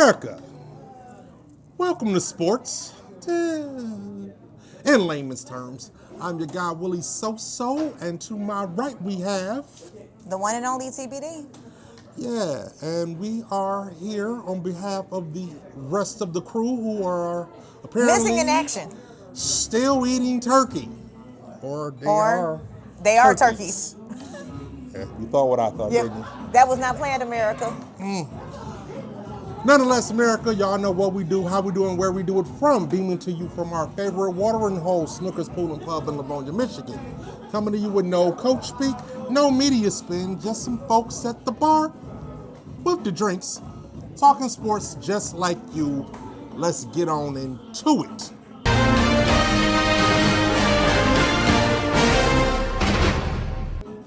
America, welcome to sports. In layman's terms, I'm your guy, Willie SoSo, and to my right we have... the one and only TBD. Yeah, and we are here on behalf of the rest of the crew who are apparently... missing in action. Still eating turkey. Or they are turkeys. Yeah, you thought what I thought, Yep. didn't you? That was not planned, America. Nonetheless, America, y'all know what we do, how we do, and where we do it from. Beaming to you from our favorite watering hole, Snookers Pool and Pub in Livonia, Michigan. Coming to you with no coach speak, no media spin, just some folks at the bar with the drinks, talking sports just like you. Let's get on into it.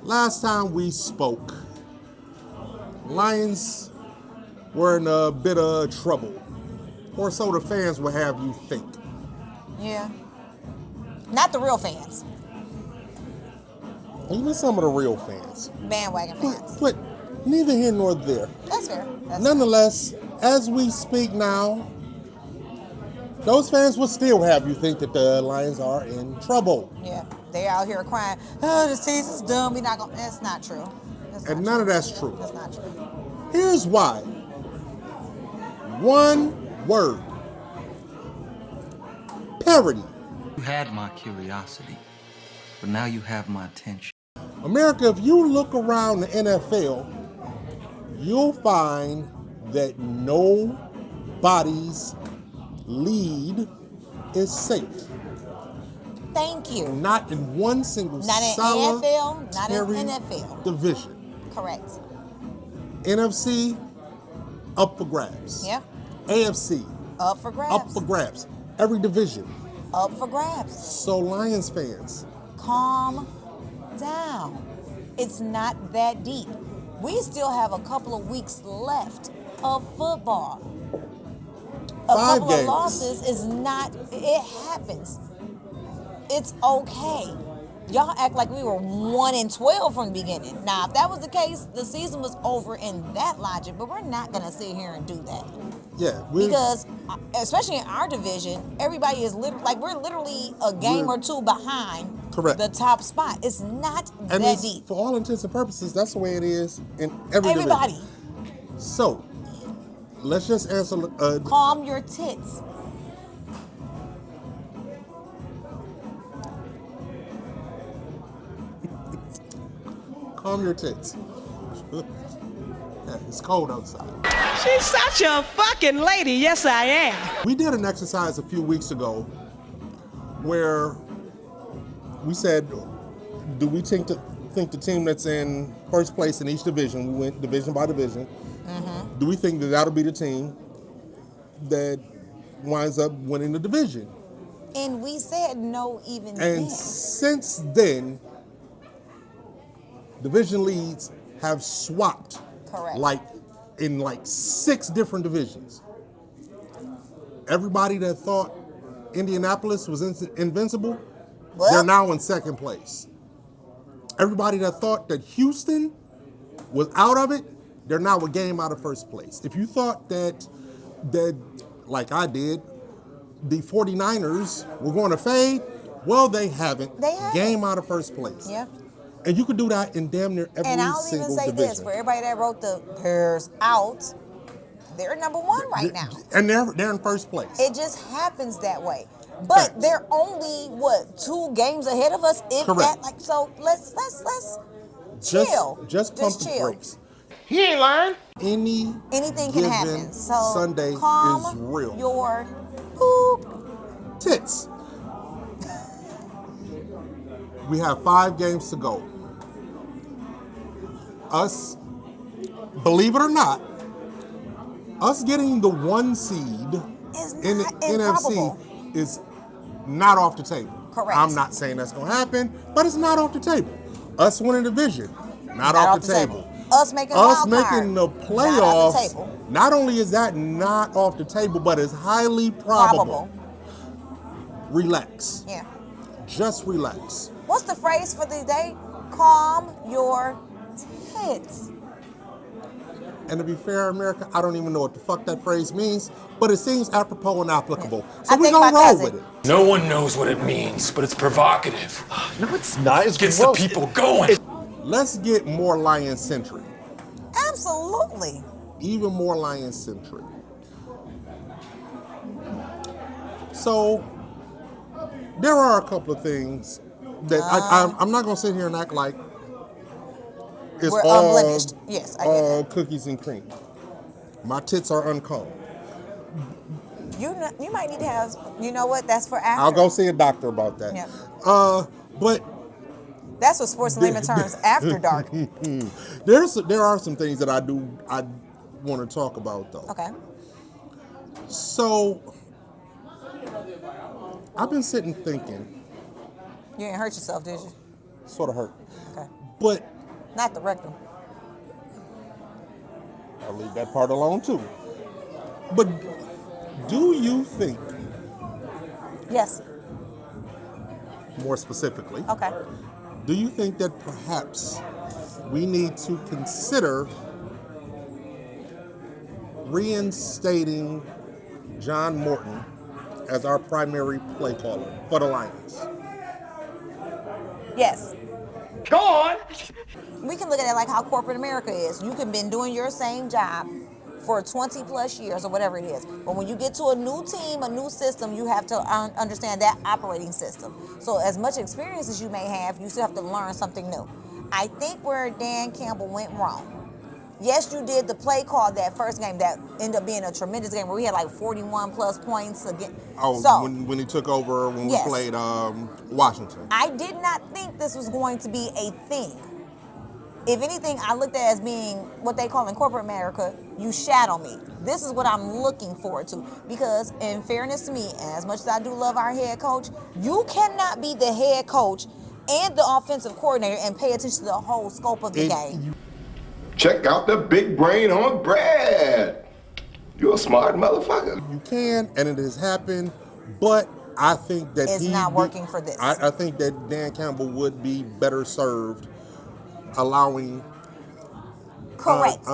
Last time we spoke, Lions were in a bit of trouble, or so the fans would have you think. Yeah. Not the real fans. Even some of the real fans. Bandwagon fans. But neither here nor there. That's fair. Nonetheless, as we speak now, those fans will still have you think that the Lions are in trouble. Yeah. They out here crying, oh, this season's dumb. We not gonna. That's not true. And none of that's true. That's not true. Here's why. One word. Parody. You had my curiosity, but now you have my attention. America, if you look around the NFL, you'll find that nobody's lead is safe. Thank you. Not in one single Not in NFL, not in NFL. division. Correct. NFC, up for grabs. Yeah. AFC, Up for grabs. up for grabs. Every division. Up for grabs. So Lions fans, Calm down. It's not that deep. We still have a couple of weeks left of football. A 5 couple games. of losses is not, it happens. It's okay. Y'all act like we were 1-12 from the beginning. Now, if that was the case, the season was over in that logic, but we're not going to sit here and do that. yeah, Because, especially in our division, everybody is literally, like, we're literally a game or two behind Correct. the top spot. It's not and that it's, deep. for all intents and purposes, that's the way it is in every Everybody, division. So, let's just answer. calm your tits. Calm your tits. Yeah, it's cold outside. She's such a fucking lady. Yes, I am. We did an exercise a few weeks ago where we said, do we think the team that's in first place in each division, we went division by division, do we think that that'll be the team that winds up winning the division? And we said no even And then. since then, division leads have swapped. Correct. In 6 different divisions. Everybody that thought Indianapolis was invincible, Well- they're now in second place. Everybody that thought that Houston was out of it, they're now a game out of first place. If you thought that like I did, the 49ers were going to fade, well, they haven't. They haven't. Game out of first place. Yeah. And you could do that in damn near every And I'll single even say division. this, for everybody that wrote the Bears out, they're number 1 right now. And they're in first place. It just happens that way. But Facts. they're only, 2 games ahead of us, if Correct. that, so let's Just- chill. Just pump the chill. brakes. He ain't lying. Anything Anything can given happen. So Sunday calm is real. your poop. Tits. We have 5 games to go. Us, believe it or not, us getting the 1 seed Is in the not NFC improbable. is not off the table. Correct. I'm not saying that's going to happen, but it's not off the table. Us winning the division, not off the table. Us making a Us wild making card, the not off the playoffs, table. not only is that not off the table, but it's highly probable. Relax. Yeah. Just relax. What's the phrase for the day? Calm your tits. And to be fair, America, I don't even know what the fuck that phrase means, but it seems apropos and applicable. So I we're think gonna my roll cousin- with it. No one knows what it means, but it's provocative. No, it's not. It's Gets gross. the people going. Let's get more lion-centric. Absolutely. Even more lion-centric. So, there are a couple of things that I'm not gonna sit here and act like it's We're all, unblemished. Yes, I get all cookies and cream. My tits are uncombed. You might need to have, you know what, that's for after. I'll go see a doctor about that. Yep. But That's what sports layman terms after dark. there are some things that I want to talk about though. Okay. So I've been sitting thinking, You didn't hurt yourself, did you? sort of hurt, Okay. but Not the rectum. I'll leave that part alone too. But do you think, Yes. more specifically, Okay. do you think that perhaps we need to consider reinstating John Morton as our primary play caller for the Lions? Yes. Come on! We can look at it like how corporate America is. You can been doing your same job for 20 plus years or whatever it is. But when you get to a new team, a new system, you have to understand that operating system. So as much experience as you may have, you still have to learn something new. I think where Dan Campbell went wrong. Yes, you did the play call that first game that ended up being a tremendous game where we had like 41 plus points again. Oh, so, when he took over when Yes. we played Washington. I did not think this was going to be a thing. If anything, I looked at it as being what they call in corporate America, you shadow me. This is what I'm looking forward to. Because in fairness to me, as much as I do love our head coach, you cannot be the head coach and the offensive coordinator and pay attention to the whole scope of the game. Check out the big brain on Brad. You're a smart motherfucker. You can, and it has happened, but I think that It's not working for this. I think that Dan Campbell would be better served allowing Correct.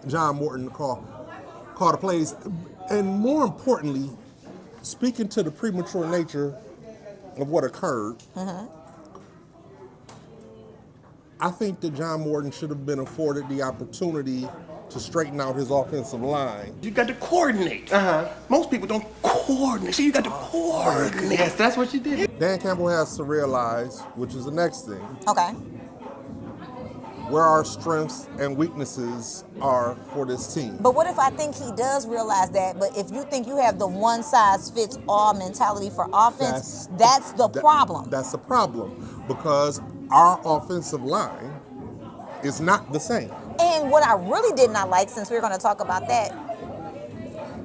John Morton to call the plays, and more importantly, speaking to the premature nature of what occurred. I think that John Morton should have been afforded the opportunity to straighten out his offensive line. You got to coordinate. Most people don't coordinate. So you got to coordinate. Yes, that's what you did. Dan Campbell has to realize, which is the next thing, Okay. where our strengths and weaknesses are for this team. But what if I think he does realize that, but if you think you have the one size fits all mentality for offense, that's the problem. That's the problem, because our offensive line is not the same. And what I really did not like, since we're going to talk about that,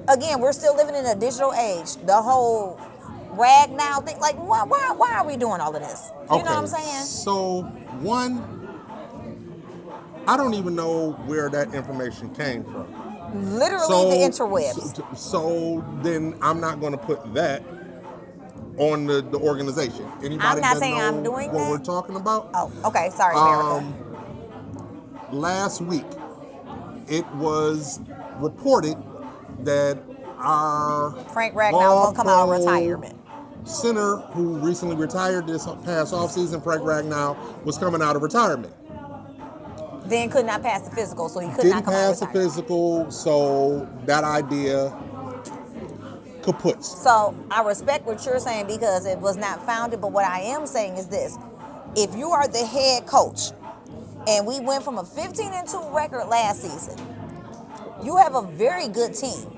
again, we're still living in a digital age. The whole rag now thing, like, why are we doing all of this? You know what I'm saying? So, one, I don't even know where that information came from. Literally the interwebs. So then I'm not going to put that on the organization. Anybody I'm not that saying know I'm doing what that. we're talking about? Oh, okay. Sorry, America. Last week, it was reported that our Frank Ragnall will come out of all-pro retirement. center, who recently retired this past offseason, Frank Ragnall, was coming out of retirement. Then could not pass the physical, so he could Didn't not come out of pass the retirement. physical, so that idea kaputs. So I respect what you're saying because it was not founded, but what I am saying is this. If you are the head coach, and we went from a 15-2 record last season, you have a very good team.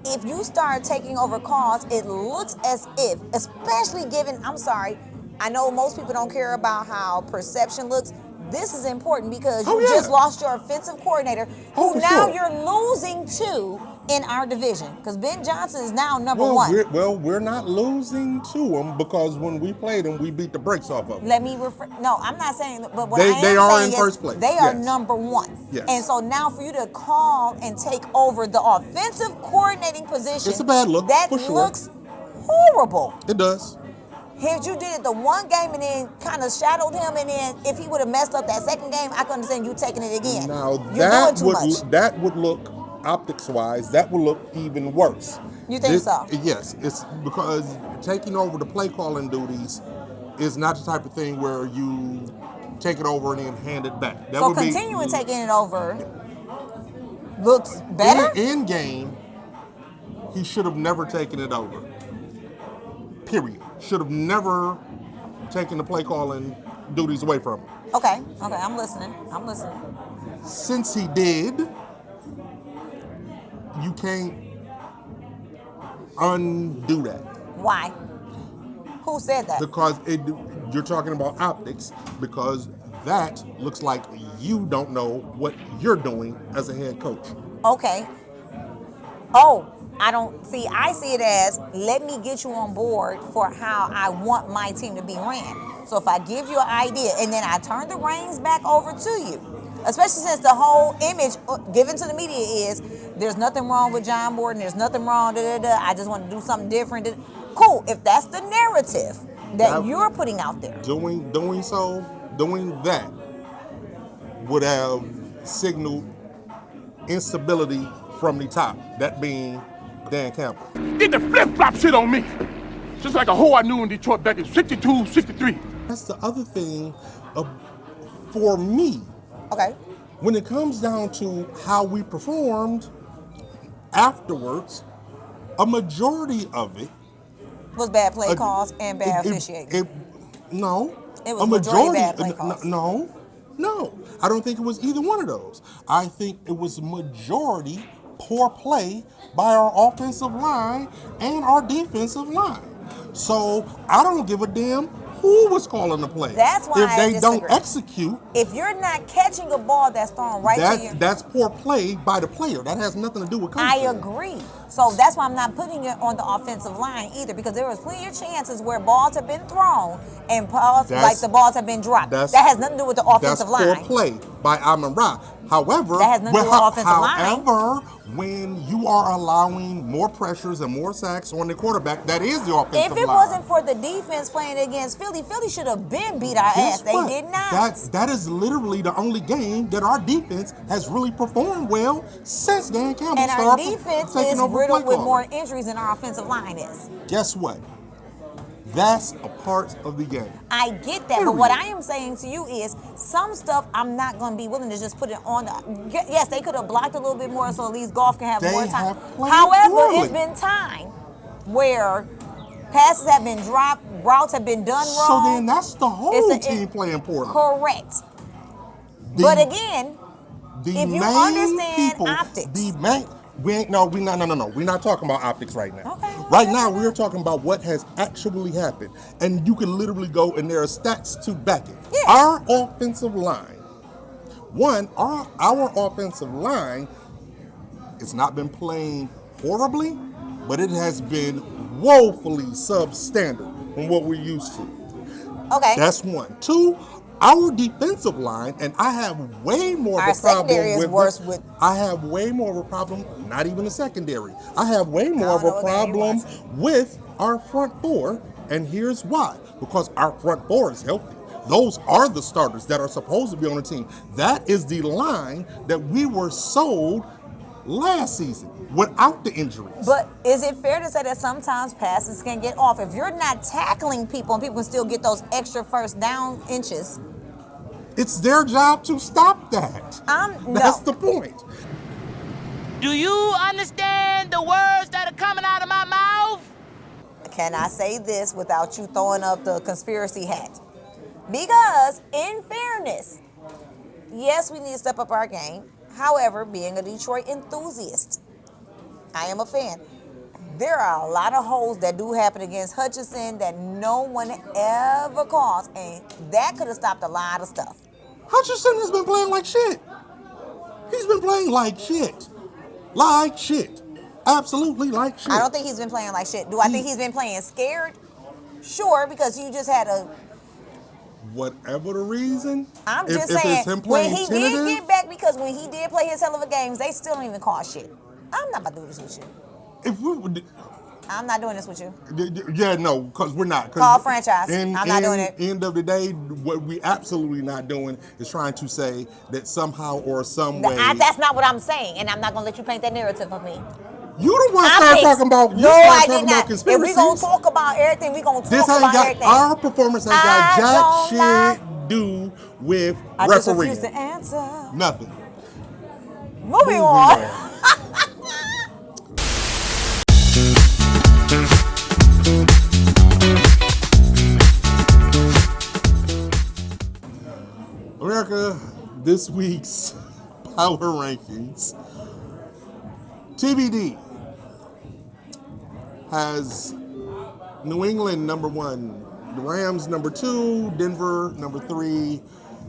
If you start taking over calls, it looks as if, especially given, I'm sorry, I know most people don't care about how perception looks. This is important because you just lost your offensive coordinator, who now you're losing to in our division, because Ben Johnson is now number one. We're not losing to them, because when we played them, we beat the brakes off of them. Let me no, I'm not saying, but what They I am are saying in is first place. they are Yes. number one. Yes. And so now for you to call and take over the offensive coordinating position, It's a bad look, that for sure. looks horrible. It does. If you did it the one game and then kind of shadowed him, and then if he would have messed up that second game, I can understand you taking it again. Now You're doing too much. that would look optics-wise, that would look even worse. You think so? Yes, it's because taking over the play calling duties is not the type of thing where you take it over and then hand it back. That So would continuing taking it over looks better? In game, he should have never taken it over. Period. Should have never taken the play calling duties away from him. Okay, I'm listening. Since he did, you can't undo that. Why? Who said that? Because you're talking about optics, because that looks like you don't know what you're doing as a head coach. Okay. Oh, I see it as, let me get you on board for how I want my team to be ran. So if I give you an idea and then I turn the reins back over to you, especially since the whole image given to the media is, there's nothing wrong with John Morton, there's nothing wrong, I just want to do something different. Cool, if that's the narrative that you're putting out there. Doing that would have signaled instability from the top, that being Dan Campbell. Did the flip-flop shit on me. Just like a hoe I knew in Detroit back in 62, 63. That's the other thing for me. Okay. When it comes down to how we performed afterwards, a majority of it Was bad play calls and bad officiating. No. It was majority bad play calls. No. I don't think it was either one of those. I think it was majority poor play by our offensive line and our defensive line. So I don't give a damn who was calling the play. That's why if they don't execute. If you're not catching a ball that's thrown right to you, that's poor play by the player. That has nothing to do with coaching. I agree. So that's why I'm not putting it on the offensive line either, because there was plenty of chances where balls have been thrown and the balls have been dropped. That has nothing to do with the offensive line. That's poor play by Amon-Ra. However, that has nothing to do with the offensive line. When you are allowing more pressures and more sacks on the quarterback, that is the offensive line. If it wasn't for the defense playing against Philly should have been beat our ass. They did not. That is literally the only game that our defense has really performed well since Dan Campbell and started. Our defense is riddled with more calling. Injuries than our offensive line is. Guess what? That's a part of the game. I get that, but what I am saying to you is some stuff I'm not going to be willing to just put it on. Yes, they could have blocked a little bit more so at least golf can have more time. However, it's been time where passes have been dropped, routes have been done wrong. So then that's the whole team playing poorly. Correct. But again, if you understand optics. We're not talking about optics right now. Okay. Right now, we're talking about what has actually happened. And you can literally go, and there are stats to back it. Yeah. Our offensive line, our offensive line, it's not been playing horribly, but it has been woefully substandard from what we're used to. Okay. That's one. Two, our defensive line, and I have way more of a problem I have way more of a problem, not even the secondary. I have way more of a problem with our front four, and here's why. Because our front four is healthy. Those are the starters that are supposed to be on the team. That is the line that we were sold last season without the injuries. But is it fair to say that sometimes passes can get off? If you're not tackling people and people can still get those extra first down inches, it's their job to stop that. That's the point. Do you understand the words that are coming out of my mouth? Can I say this without you throwing up the conspiracy hat? Because, in fairness, yes, we need to step up our game. However, being a Detroit enthusiast, I am a fan. There are a lot of holes that do happen against Hutchinson that no one ever calls, and that could have stopped a lot of stuff. Hutchinson has been playing like shit. He's been playing like shit. Like shit. Absolutely like shit. I don't think he's been playing like shit. Do I think he's been playing scared? Sure, because you just had a... Whatever the reason, I'm just saying, when he did get back, because when he did play his hell of a games, they still don't even call shit. I'm not about to do this with you. If we would, I'm not doing this with you. Yeah, no, because we're not. Call franchise. I'm not doing it. End of the day, what we absolutely not doing is trying to say that somehow or some way. That's not what I'm saying, and I'm not gonna let you paint that narrative of me. You the one started talking about. No, I did about not. If we gonna talk about everything, we gonna talk about everything. Our performance ain't got jack shit do with I refereeing. just refuse to answer. Nothing. Moving on. America, this week's power rankings. TBD has New England number 1, the Rams number 2, Denver number 3,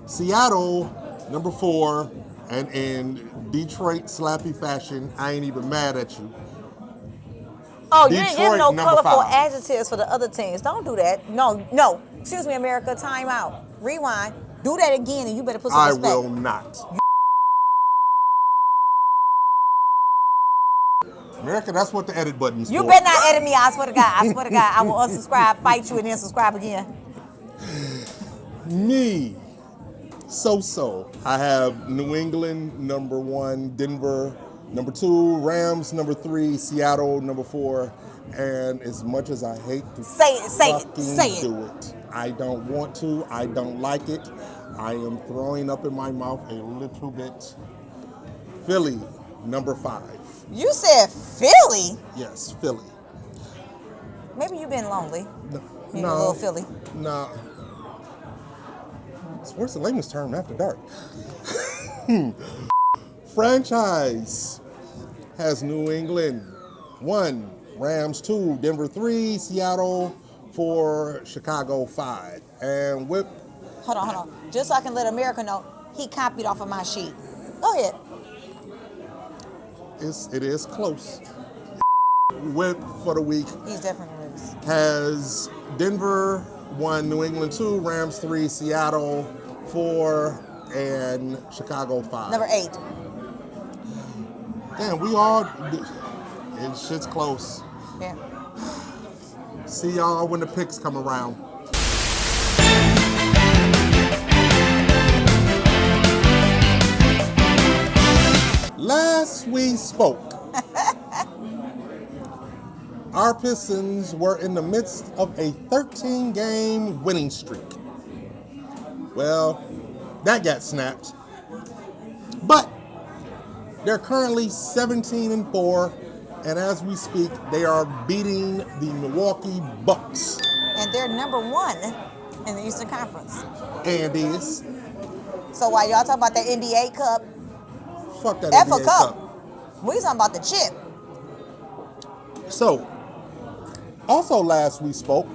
Seattle number 4, and in Detroit slappy fashion, I ain't even mad at you. Oh, you didn't give no colorful 5. adjectives for the other teams. Don't do that. No. Excuse me, America. Time out. Rewind. Do that again, and you better put some respect. I will not. America, that's what the edit button's You for. better not edit me. I swear to God. I will unsubscribe, fight you, and then subscribe again. Me, SoSo. I have New England number 1, Denver number 2, Rams number 3, Seattle number 4, and as much as I hate to say do it, I don't want to. I don't like it. I am throwing up in my mouth a little bit. Philly number 5. You said Philly? Yes, Philly. Maybe you've been lonely. No, a little Philly. No. Sports and Layman's term after dark. Franchise has New England 1, Rams 2, Denver 3, Seattle 4, Chicago 5. And Whip. Hold on. Just so I can let America know, he copied off of my sheet. Go ahead. It is close. Whip for the week. He's definitely loose. Has Denver 1, New England 2, Rams 3, Seattle 4, and Chicago 5. Number 8. Damn, we all. Shit's close. Yeah. See y'all when the picks come around. Last we spoke, our Pistons were in the midst of a 13-game winning streak. Well, that got snapped. But they're currently 17-4, and as we speak, they are beating the Milwaukee Bucks. And they're number 1 in the Eastern Conference. And is. So while y'all talk about that NBA Cup, Fuck that FA NBA Cup. We talking about the chip. So, also last we spoke,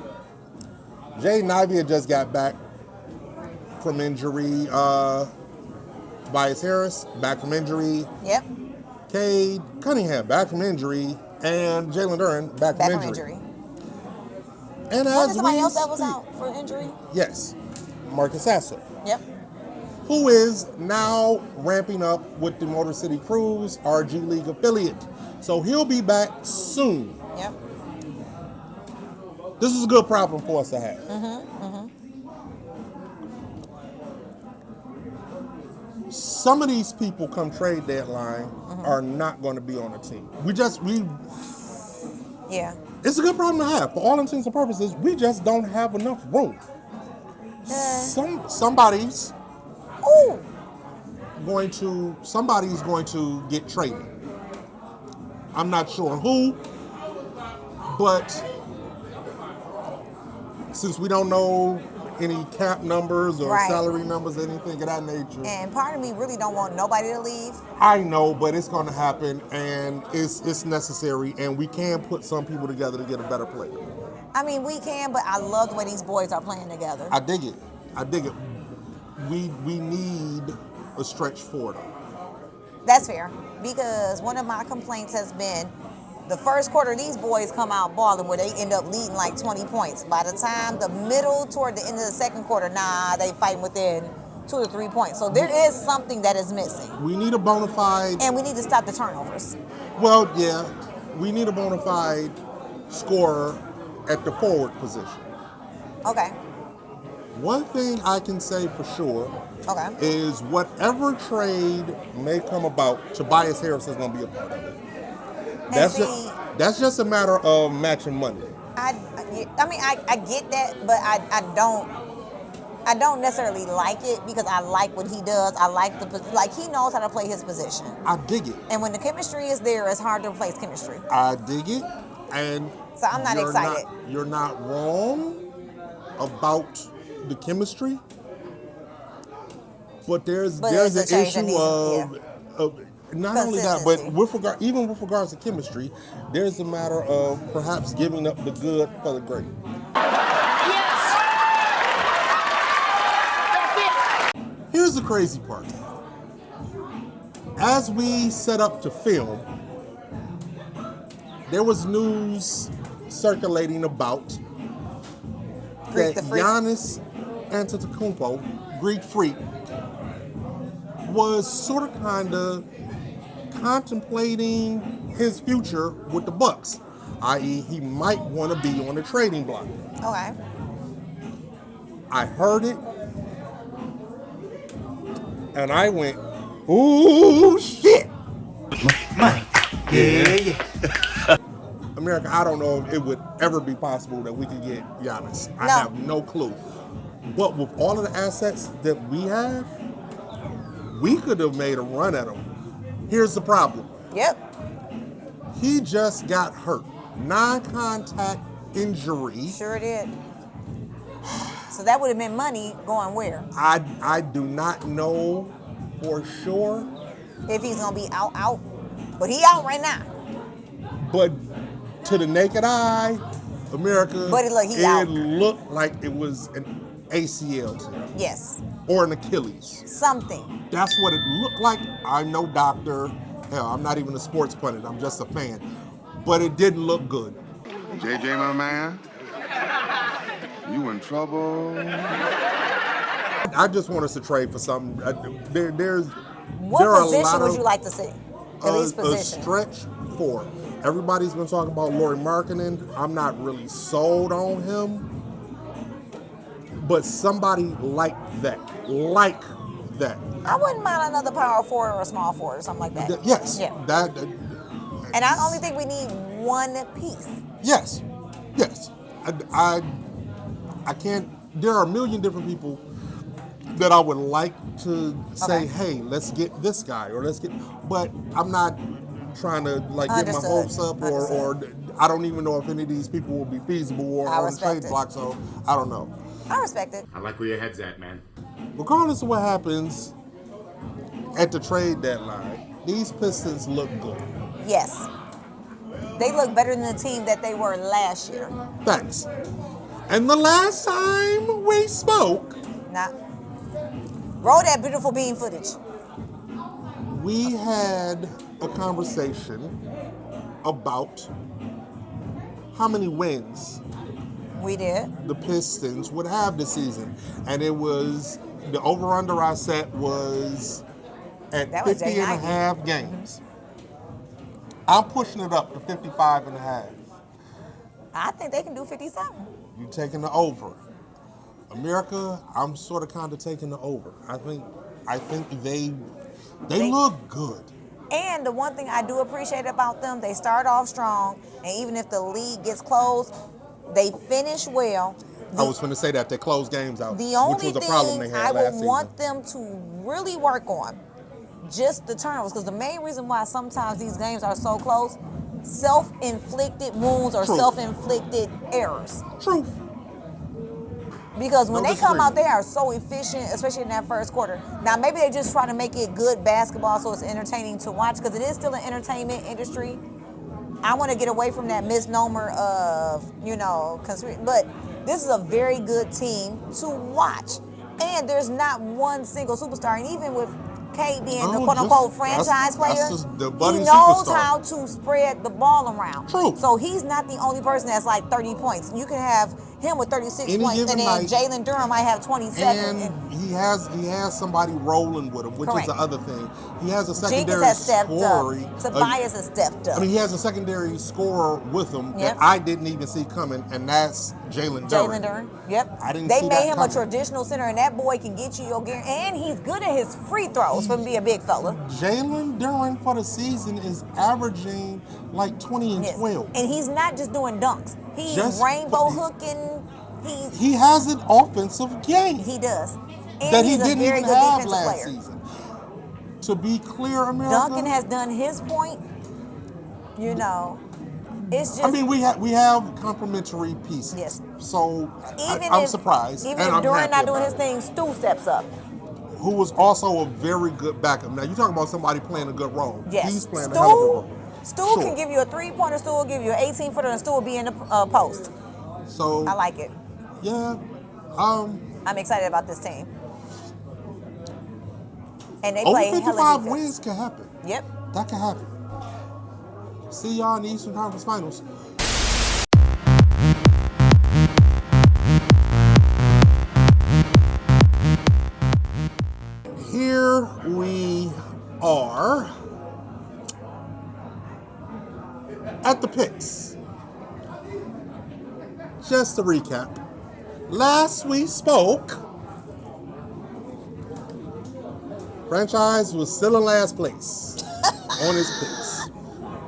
Jaden Ivey had just got back from injury. Tobias Harris, back from injury. Yep. Cade Cunningham, back from injury. And Jalen Duren, back from injury. And Wasn't somebody else that was out for injury? Yes, Marcus Sasser. Yep. Who is now ramping up with the Motor City Cruise, our G League affiliate. So he'll be back soon. Yep. This is a good problem for us to have. Some of these people come trade deadline are not going to be on the team. Yeah. It's a good problem to have. For all intents and purposes, we just don't have enough room. Somebody's going to get traded. I'm not sure who, but since we don't know any cap numbers or salary numbers, anything of that nature. And part of me really don't want nobody to leave. I know, but it's going to happen, and it's necessary, and we can put some people together to get a better player. I mean, we can, but I love the way these boys are playing together. I dig it. We need a stretch for them. That's fair, because one of my complaints has been the first quarter, these boys come out balling where they end up leading like 20 points. By the time the middle toward the end of the second quarter, they fighting within 2 or 3 points. So there is something that is missing. We need a bona fide. And we need to stop the turnovers. Well, yeah, we need a bona fide scorer at the forward position. Okay. One thing I can say for sure is whatever trade may come about, Tobias Harris is going to be a part of it. That's just a matter of matching money. I mean, I get that, but I don't necessarily like it because I like what he does. I like he knows how to play his position. I dig it. And when the chemistry is there, it's hard to replace chemistry. I dig it, and so I'm not excited. You're not wrong about the chemistry, but there's an issue of not only that, but with regards to chemistry, there's a matter of perhaps giving up the good for the great. Here's the crazy part. As we set up to film, there was news circulating about that Giannis Antetokounmpo, Greek Freak, was sort of kind of contemplating his future with the Bucks, i.e. he might want to be on the trading block. Okay. I heard it, and I went, ooh, shit. Money. Yeah. America, I don't know if it would ever be possible that we could get Giannis. I have no clue. But with all of the assets that we have, we could have made a run at him. Here's the problem. Yep. He just got hurt. Non-contact injury. Sure did. So that would have been money going where? I do not know for sure. If he's going to be out. But he out right now. But to the naked eye, America, but it looked like it was an ACL tear. Yes. Or an Achilles. Something. That's what it looked like. I'm no doctor. Hell, I'm not even a sports pundit. I'm just a fan. But it didn't look good. JJ, my man, you in trouble. I just want us to trade for something. What position would you like to see? At least position. A stretch 4. Everybody's been talking about Lauri Markkanen. I'm not really sold on him. But somebody like that. I wouldn't mind another power forward or a small forward or something like that. Yes. Yeah. And I only think we need one piece. Yes. I can't. There are a million different people that I would like to say, hey, let's get this guy or let's get. But I'm not trying to get my hopes up or I don't even know if any of these people will be feasible or on the trade block. So I don't know. I respect it. I like where your head's at, man. Regardless of what happens at the trade deadline, these Pistons look good. Yes. They look better than the team that they were last year. Thanks. And the last time we spoke... Roll that beautiful bean footage. We had a conversation about how many wins we did. The Pistons would have this season. And it was, the over-under I set was at 50 and a half games. I'm pushing it up to 55 and a half. I think they can do 57. You taking the over. America, I'm sort of kind of taking the over. I think they look good. And the one thing I do appreciate about them, they start off strong, and even if the league gets close, they finish well. I was going to say that they close games out, the only which was a problem they had I last would want them to really work on just the turnovers, because the main reason why sometimes these games are so close, self-inflicted wounds or self-inflicted errors. Truth. Because when they come out, they are so efficient, especially in that first quarter. Now, maybe they just try to make it good basketball so it's entertaining to watch, because it is still an entertainment industry. I want to get away from that misnomer of, but this is a very good team to watch. And there's not one single superstar. And even with K being the quote-unquote franchise player, he knows how to spread the ball around. True. So he's not the only person that's like 30 points. You can have him with 36 Any points, given and then night. Jalen Durham might have 27. And he has somebody rolling with him, which Correct. is the other thing. He has a Jenkins secondary has stepped scorer. up. Tobias has stepped up. I mean, he has a secondary scorer with him Yep. that I didn't even see coming, and that's Jalen Durham. Jalen Durham. Yep. I didn't They see made that him coming. a traditional center, and that boy can get you your gear. And he's good at his free throws from being a big fella. Jalen Durham for the season is averaging like 20 and Yes. 12. And he's not just doing dunks. He's Just- rainbow hooking. He has an offensive game He does. And that he he's a didn't very even good have defensive last player. season. To be clear, America. Duncan has done his point. You know, it's just. I mean, we have complementary pieces. Yes. So even I'm if, surprised. Even and if I'm Durant happy not doing about his it. thing, Stu steps up. Who was also a very good backup. Now, you're talking about somebody playing a good role. Yes. He's playing a hell of a role. Stu Sure. can give you a 3-pointer. Stu will give you an 18-footer, and Stu will be in the post. So I like it. Yeah. I'm excited about this team. And they Over play 55 hella defense. wins can happen. Yep. That can happen. See y'all in the Eastern Conference Finals. Here we are at the picks. Just to recap, last we spoke, franchise was still in last place on his picks.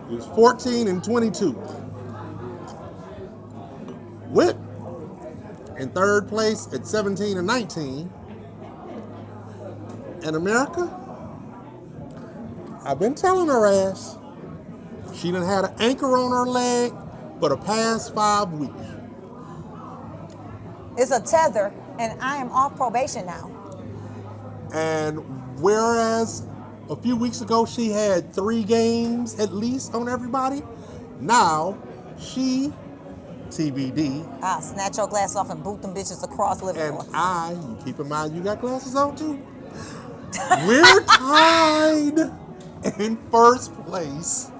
He was 14 and 22. Whip in third place at 17 and 19. And America, I've been telling her ass, she done had an anchor on her leg for the past 5 weeks. It's a tether, and I am off probation now. And whereas a few weeks ago she had 3 games at least on everybody, now she, TBD, I'll snatch your glass off and boot them bitches across the living and room. you keep in mind you got glasses on too, we're tied in first place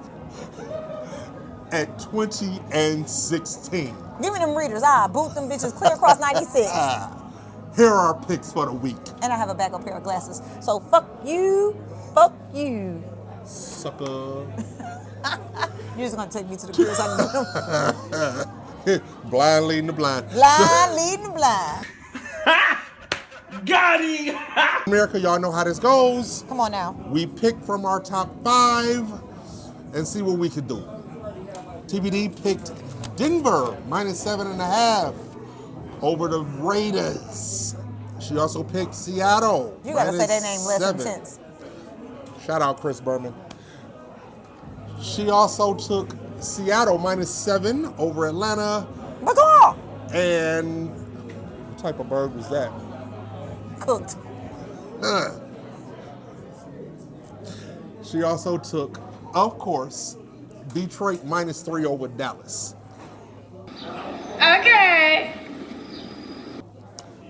at 20 and 16. Give me them readers. I'll boot them bitches clear across 96. Here are our picks for the week. And I have a backup pair of glasses. So fuck you. Fuck you. Sucker. You're just gonna take me to the crib so I can Blind leading the blind. blind leading the blind. Got him! America, y'all know how this goes. Come on now. We pick from our top 5 and see what we can do. TBD picked Denver -7.5 over the Raiders. She also picked Seattle. You gotta say that name less -7. intense. Shout out Chris Berman. She also took Seattle -7 over Atlanta. McCall! And what type of bird was that? Cooked. She also took, of course, Detroit -3 over Dallas. Okay.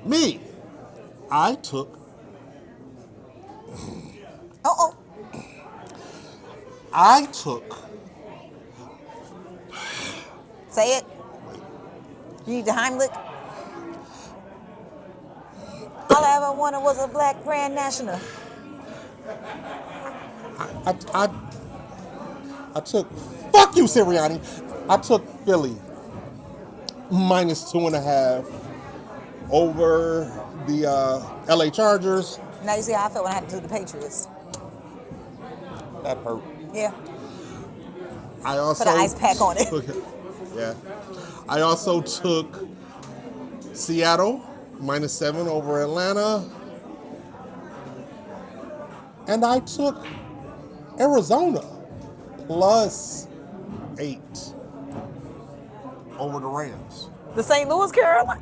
Me, I took, Uh-oh. I took, Say it. You need the Heimlich. All I ever wanted was a black Grand National. I took, fuck you, Sirianni. I took Philly -2.5 over the LA Chargers. Now you see how I felt when I had to do the Patriots. That hurt. Yeah. I also Put an ice pack on it. Yeah. I also took Seattle -7 over Atlanta. And I took Arizona +8 over the Rams. The St. Louis Carolina.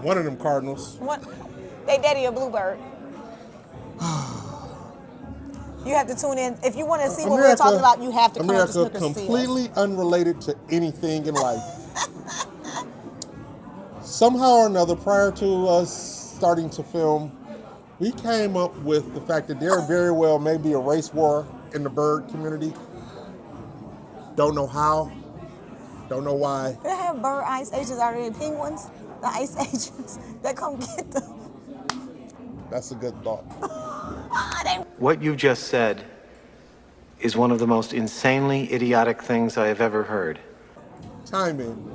One of them Cardinals. What? They daddy a bluebird. You have to tune in. If you want to see what we're talking about, you have to come to America, Snookers to see us. completely unrelated to anything in life. Somehow or another, prior to us starting to film, we came up with the fact that there very well may be a race war in the bird community. Don't know how, Don't know why. They have bird ice agents already, penguins, the ice agents that come get them. That's a good thought. What you just said is one of the most insanely idiotic things I have ever heard. Timing.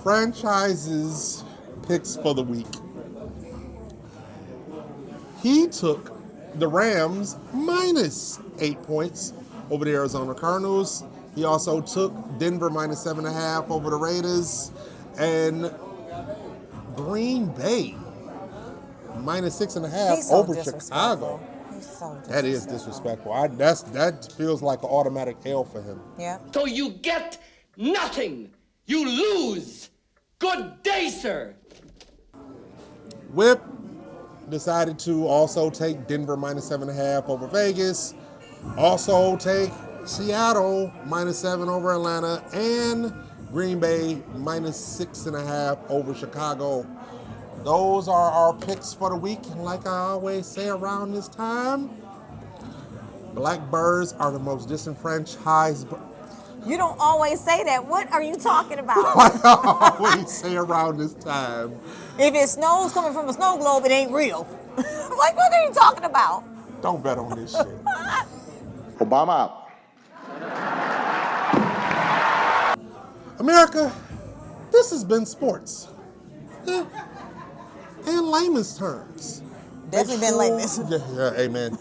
Franchises picks for the week. He took the Rams minus 8 points over the Arizona Cardinals. He also took Denver minus 7.5 over the Raiders, and Green Bay minus 6.5 He's so over disrespectful. Chicago. He's so disrespectful. That is disrespectful. That feels like an automatic L for him. Yeah. So you get nothing. You lose. Good day, sir. Whip decided to also take Denver minus 7.5 over Vegas. Also take Seattle minus 7 over Atlanta, and Green Bay minus 6.5 over Chicago. Those are our picks for the week. And like I always say around this time, Blackbirds are the most disenfranchised. You don't always say that. What are you talking about? Like I always say around this time. If it snows coming from a snow globe, it ain't real. Like, what are you talking about? Don't bet on this shit. Obama out. America, this has been sports. In layman's terms. Definitely been layman's. Yeah, amen.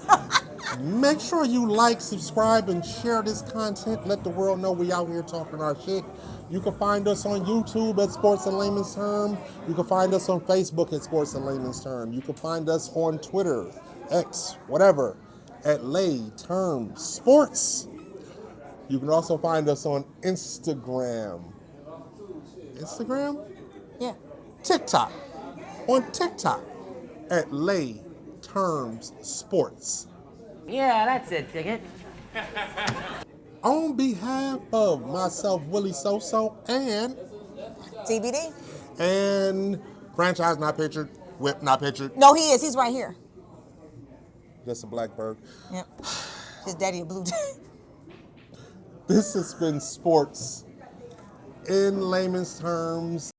Make sure you like, subscribe, and share this content. Let the world know we out here talking our shit. You can find us on YouTube at Sports in Layman's Term. You can find us on Facebook at Sports in Layman's Term. You can find us on Twitter, X, whatever, at Lay Term Sports. You can also find us on Instagram. Instagram? Yeah. TikTok. On TikTok at Lay Terms Sports. Yeah, that's it, Ticket. On behalf of myself, Willie SoSo, and TBD. and franchise not pictured, Whip not pictured. No, he is. He's right here. That's a blackbird. Yep. His daddy a blue jay. This has been sports in layman's terms.